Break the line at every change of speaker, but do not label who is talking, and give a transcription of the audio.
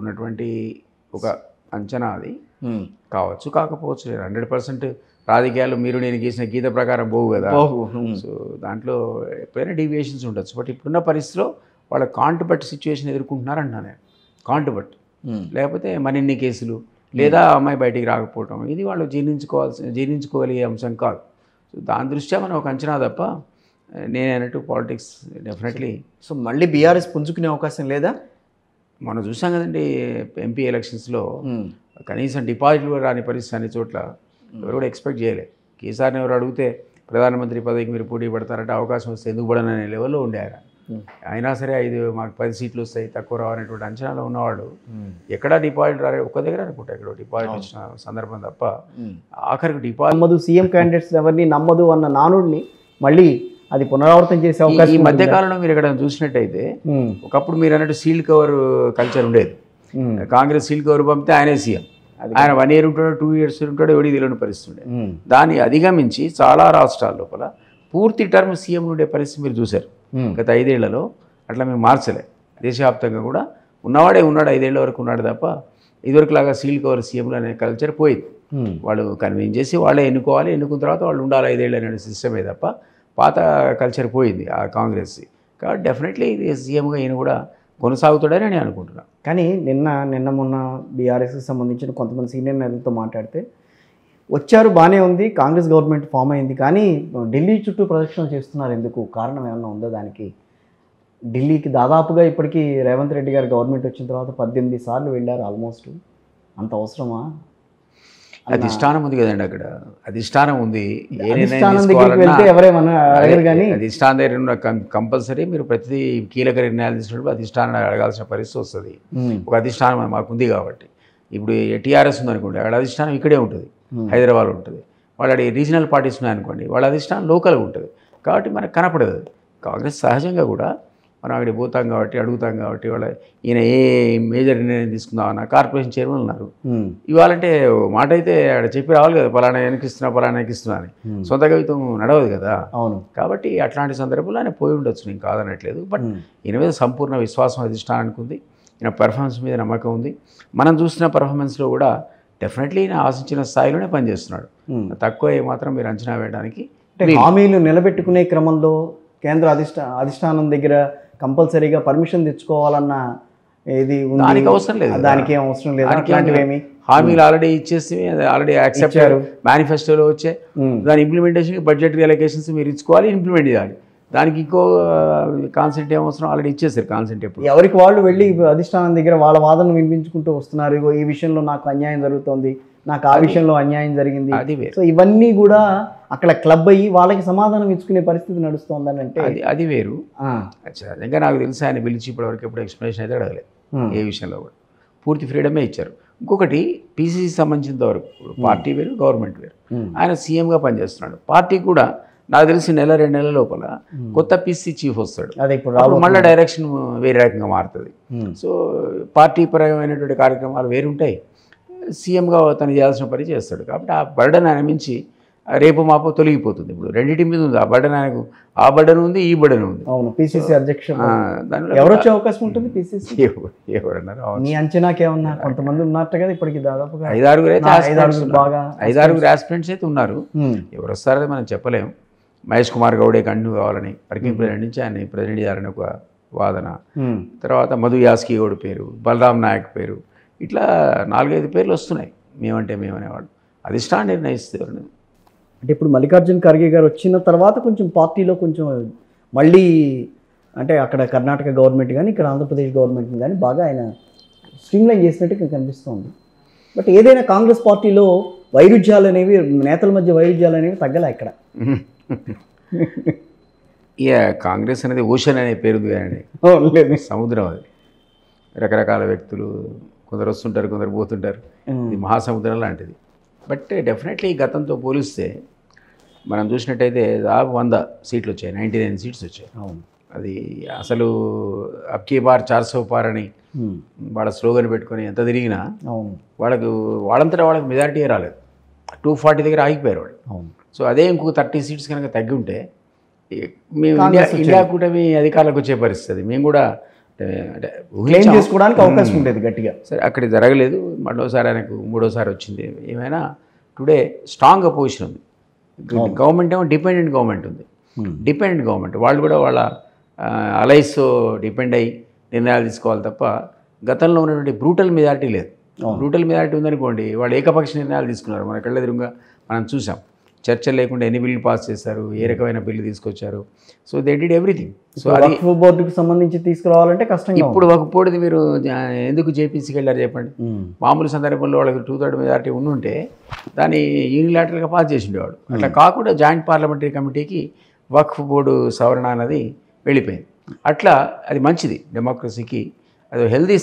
ఉన్నటువంటి ఒక అంచనా అది కావచ్చు కాకపోవచ్చు 100% రాజకీయాలు మీరు నేను గీసిన గీత ప్రకారం పోవు కదా. సో దాంట్లో ఎప్పుడైనా డీవియేషన్స్ ఉండొచ్చు. బట్ ఇప్పుడున్న పరిస్థితిలో వాళ్ళ కాంటుబట్ సిచ్యువేషన్ ఎదుర్కొంటున్నారు అంటున్నాను నేను. కాంటుబట్ లేకపోతే మరిన్ని కేసులు లేదా అమ్మాయి బయటికి రాకపోవటం ఇది వాళ్ళు జీర్ణించుకోగలిగే అంశం కాదు. సో దాని దృష్ట్యా మనం ఒక అంచనా తప్ప నేను అన్నట్టు పాలిటిక్స్ డెఫినెట్లీ.
సో మళ్ళీ బీఆర్ఎస్ పుంజుకునే అవకాశం లేదా?
మనం చూసాం కదండి ఎంపీ ఎలక్షన్స్లో కనీసం డిపాజిట్లు రాని పరిస్థితి అన్ని చోట్ల ఎవరు కూడా ఎక్స్పెక్ట్ చేయలే. కేసీఆర్ని ఎవరు అడిగితే ప్రధానమంత్రి పదవికి మీరు పోటీ పడతారంటే అవకాశం వస్తే ఎందుకు పడననే లెవెల్లో ఉండే ఆయన. అయినా సరే మాకు 10 సీట్లు వస్తాయి తక్కువ రావనేటువంటి అంచనాలో ఉన్నవాడు ఎక్కడా డిపాజిట్ రాలే. ఒక్క దగ్గర అనుకుంటా ఇక్కడ డిపాజిట్ వచ్చిన సందర్భం తప్ప ఆఖరికి డిపాజిట్
నమ్మదు సీఎం క్యాండిడేట్స్ ఎవరిని నమ్మదు అన్న నానుడిని మళ్ళీ అది పునరావృతం చేసే అవకాశం.
ఈ మధ్యకాలంలో మీరు ఇక్కడ చూసినట్టయితే ఒకప్పుడు మీరు అన్నట్టు సీల్డ్ కవర్ కల్చర్ ఉండేది. కాంగ్రెస్ సీల్డ్ కవర్ పంపితే ఆయనే సీఎం. ఆయన 1 year ఉంటాడో 2 years ఉంటాడో ఎవడి తెలియని పరిస్థితి ఉండే. దాన్ని అధిగమించి చాలా రాష్ట్రాల లోపల పూర్తి టర్మ్ సీఎం ఉండే పరిస్థితి మీరు చూశారు గత 5 ఏళ్లలో. అట్లా మేము మార్చలే. దేశవ్యాప్తంగా కూడా ఉన్నవాడే ఉన్నాడు, 5 ఏళ్ల వరకు ఉన్నాడు తప్ప ఇదివరకులాగా సీల్డ్ కవర్ సీఎంలు అనే కల్చర్ పోయింది. వాళ్ళు కన్విన్స్ చేసి వాళ్ళే ఎన్నుకోవాలి, ఎన్నుకున్న తర్వాత వాళ్ళు ఉండాలి 5 ఏళ్ళు అనే సిస్టమే తప్ప పాత కల్చర్ పోయింది ఆ కాంగ్రెస్. కాబట్టి డెఫినెట్లీ సీఎంగా ఈయన కూడా కొనసాగుతాడని నేను అనుకుంటున్నాను.
కానీ నిన్న మొన్న బీఆర్ఎస్కి సంబంధించిన కొంతమంది సీనియర్ నేతలతో మాట్లాడితే వచ్చారు బాగానే ఉంది, కాంగ్రెస్ గవర్నమెంట్ ఫామ్ అయింది, కానీ ఢిల్లీ చుట్టూ ప్రదక్షిణ చేస్తున్నారు ఎందుకు? కారణం ఏమన్నా ఉందా దానికి? ఢిల్లీకి దాదాపుగా ఇప్పటికీ రేవంత్ రెడ్డి గారి గవర్నమెంట్ వచ్చిన తర్వాత 18 సార్లు వెళ్ళారు ఆల్మోస్ట్. అంత అవసరమా?
అధిష్టానం ఉంది కదండి, అక్కడ అధిష్టానం ఉంది.
అధిష్టానం
దగ్గర కంపల్సరీ మీరు ప్రతి కీలక నిర్ణయాలు తీసుకున్నప్పుడు అధిష్టానాన్ని అడగాల్సిన పరిస్థితి వస్తుంది. ఒక అధిష్టానం మాకు ఉంది కాబట్టి. ఇప్పుడు టీఆర్ఎస్ ఉందనుకోండి, అక్కడ అధిష్టానం ఇక్కడే ఉంటుంది, హైదరాబాద్ ఉంటుంది. వాళ్ళ రీజనల్ పార్టీస్ ఉన్నాయనుకోండి, వాళ్ళ అధిష్టానం లోకల్గా ఉంటుంది. కాబట్టి మనకు కనపడదు. కాంగ్రెస్ సహజంగా కూడా మనం అక్కడికి పోతాం కాబట్టి అడుగుతాం కాబట్టి వాళ్ళ ఈయన ఏ మేజర్ నిర్ణయం తీసుకుందామన్న కార్పొరేషన్ చైర్మన్ ఉన్నారు. ఇవ్వాలంటే మాట అయితే ఆడ చెప్పి రావాలి కదా, పలానా వెనకిస్తున్నా అని. సొంత కవిత్వం నడవదు కదా.
అవును.
కాబట్టి అట్లాంటి సందర్భంలో ఆయన పోయి ఉండొచ్చు, నేను కాదనట్లేదు. బట్ ఈయన మీద సంపూర్ణ విశ్వాసం అధిష్టానానికి ఉంది. ఈయన పెర్ఫార్మెన్స్ మీద నమ్మకం ఉంది. మనం చూసిన పెర్ఫార్మెన్స్లో కూడా డెఫినెట్లీ ఈయన ఆశించిన స్థాయిలోనే పనిచేస్తున్నాడు. తక్కువ ఏమాత్రం మీరు అంచనా వేయడానికి.
హామీలు నిలబెట్టుకునే క్రమంలో కేంద్ర అధిష్టానం దగ్గర కంపల్సరీగా పర్మిషన్ తెచ్చుకోవాలన్న ఏది
దానికి అవసరం లేదు.
దానికి ఏం అవసరం లేదు. అట్లాంటివేమి
హామీలు ఆల్రెడీ ఇచ్చేసి ఆల్రెడీ యాక్సెప్ట్ మేనిఫెస్టోలో వచ్చే దాని ఇంప్లిమెంటేషన్ బడ్జెట్ అలొకేషన్స్ మీరు ఇచ్చుకోవాలి, ఇంప్లిమెంట్ చేయాలి. దానికి ఇంకో కాన్సెంట్ ఏమవసరం, ఆల్రెడీ ఇచ్చేసారు కాన్సెంట్. ఎప్పుడు
ఎవరికి వాళ్ళు వెళ్ళి అధిష్టానం దగ్గర వాళ్ళ వాదనను వినిపించుకుంటూ వస్తున్నారు. ఈ విషయంలో నాకు అన్యాయం జరుగుతోంది, నాకు ఆ విషయంలో అన్యాయం జరిగింది. సో ఇవన్నీ కూడా అక్కడ క్లబ్ అయ్యి వాళ్ళకి సమాధానం ఇచ్చుకునే పరిస్థితి నడుస్తోందని అంటే
అది వేరు. నిజంగా నాకు తెలిసి ఆయన పిలిచి ఇప్పటివరకు ఎప్పుడు ఎక్స్ప్లెనేషన్ అయితే అడగలేదు ఏ విషయంలో కూడా. పూర్తి ఫ్రీడమే ఇచ్చారు. ఇంకొకటి పీసీసీ సంబంధించినంత వరకు పార్టీ వేరు, గవర్నమెంట్ వేరు. ఆయన సీఎంగా పనిచేస్తున్నాడు. పార్టీ కూడా నాకు తెలిసి 1-2 నెలల లోపల కొత్త పీసీ చీఫ్ వస్తాడు. అప్పుడు మళ్ళీ డైరెక్షన్ వేరే రకంగా మారుతుంది. సో పార్టీ పరమైనటువంటి కార్యక్రమాలు వేరుంటాయి. సీఎంగా తను చేయాల్సిన పని చేస్తాడు. కాబట్టి ఆ బర్డన్ ఆయన మించి రేపు మాపో తొలగిపోతుంది. ఇప్పుడు రెండింటి మీద ఉంది ఆ బర్డన్. ఆయనకు ఆ బర్డన్ ఉంది, ఈ బర్డన్ ఉంది.
అవును. పీసీసీ అధ్యక్షుడు ఎవరు వచ్చే అవకాశం ఉంటుంది? పీసీసీ
ఎవరన్నారు?
మీ అంచనాకి ఏమన్నా కొంతమంది ఉన్నట్టు కదా ఇప్పటికి దాదాపుగా
5-6 ఆస్పిరెంట్స్ అయితే ఉన్నారు. ఎవరు వస్తారో మనం చెప్పలేము. మహేష్ కుమార్ గౌడే కంటిన్యూ కావాలని వర్కింగ్ ప్రెసిడెంట్ నుంచి ఆయన ప్రెసిడెంట్ చేయాలని ఒక వాదన. తర్వాత మధు యాస్కి గౌడ్ పేరు, బలరాం నాయక్ పేరు, ఇట్లా 4-5 పేర్లు వస్తున్నాయి. మేమనేవాళ్ళు అధిష్టానం నిర్ణయిస్తారు.
అంటే ఇప్పుడు మల్లికార్జున ఖర్గే గారు వచ్చిన తర్వాత కొంచెం పార్టీలో కొంచెం మళ్ళీ అంటే అక్కడ కర్ణాటక గవర్నమెంట్ కానీ ఇక్కడ ఆంధ్రప్రదేశ్ గవర్నమెంట్ కానీ బాగా ఆయన స్ట్రీమ్లైన్ చేసినట్టు కనిపిస్తుంది. బట్ ఏదైనా కాంగ్రెస్ పార్టీలో వైరుధ్యాలు అనేవి, నేతల మధ్య వైరుధ్యాలు అనేవి తగ్గలే ఇక్కడ.
కాంగ్రెస్ అనేది ఓషన్ అనే పేరు ఉంది కానీ సముద్రం. అది రకరకాల వ్యక్తులు, కొందరు వస్తుంటారు, కొందరు పోతుంటారు. ఇది మహాసముద్రం లాంటిది. బట్ డెఫినెట్లీ గతంతో పోలిస్తే మనం చూసినట్టయితే దాదాపు 100 సీట్లు వచ్చాయి, 99 సీట్స్ వచ్చాయి. అది అసలు అబ్కీ బార్ 400 పార్ అని వాళ్ళ స్లోగన్ పెట్టుకొని ఎంత తిరిగినా వాళ్ళంతటా వాళ్ళకి మెజారిటీ రాలేదు. 240 దగ్గర ఆగిపోయారు వాళ్ళు. సో అదే ఇంకొక 30 సీట్స్ కనుక తగ్గి ఉంటే మేము ఇండియా కూటమి అధికారులకు వచ్చే పరిస్థితి. మేము కూడా అంటే
క్లెయిమ్ చేసుకోవడానికి అవకాశం ఉండేది గట్టిగా.
సరే అక్కడ జరగలేదు, మరోసారి ఆయనకు మూడోసారి వచ్చింది. ఏమైనా టుడే స్ట్రాంగ్ అపోజిషన్ ఉంది. గవర్నమెంట్ ఏమో డిపెండెంట్ గవర్నమెంట్ ఉంది. డిపెండెంట్ గవర్నమెంట్ వాళ్ళు కూడా వాళ్ళ అలైస్ డిపెండ్ అయ్యి నిర్ణయాలు తీసుకోవాలి తప్ప గతంలో ఉన్నటువంటి బ్రూటల్ మెజారిటీ లేదు. బ్రూటల్ మెజారిటీ ఉందనుకోండి, వాళ్ళు ఏకపక్ష నిర్ణయాలు తీసుకున్నారు. మన కళ్ళెదురుగా మనం చూసాం. చర్చలు లేకుండా ఎన్ని బిల్లు పాస్ చేశారు, ఏ రకమైన బిల్లు తీసుకొచ్చారు. So they did everything. So అది
వక్ఫ్ బోర్డుకి సంబంధించి తీసుకురావాలంటే కష్టంగా
ఇప్పుడు ఒక పోటీది మీరు ఎందుకు జేపీసీకి వెళ్ళారు చెప్పండి. మామూలు సందర్భంలో వాళ్ళకి 2/3 మెజారిటీ ఉండుంటే దాన్ని యూనిలాటరల్గా పాస్ చేసి ఉండేవాడు. అట్లా కాకుండా జాయింట్ పార్లమెంటరీ కమిటీకి వక్ఫ్ బోర్డు సవరణ అన్నది వెళ్ళిపోయింది. అట్లా అది మంచిది, డెమోక్రసీకి అది హెల్దీ.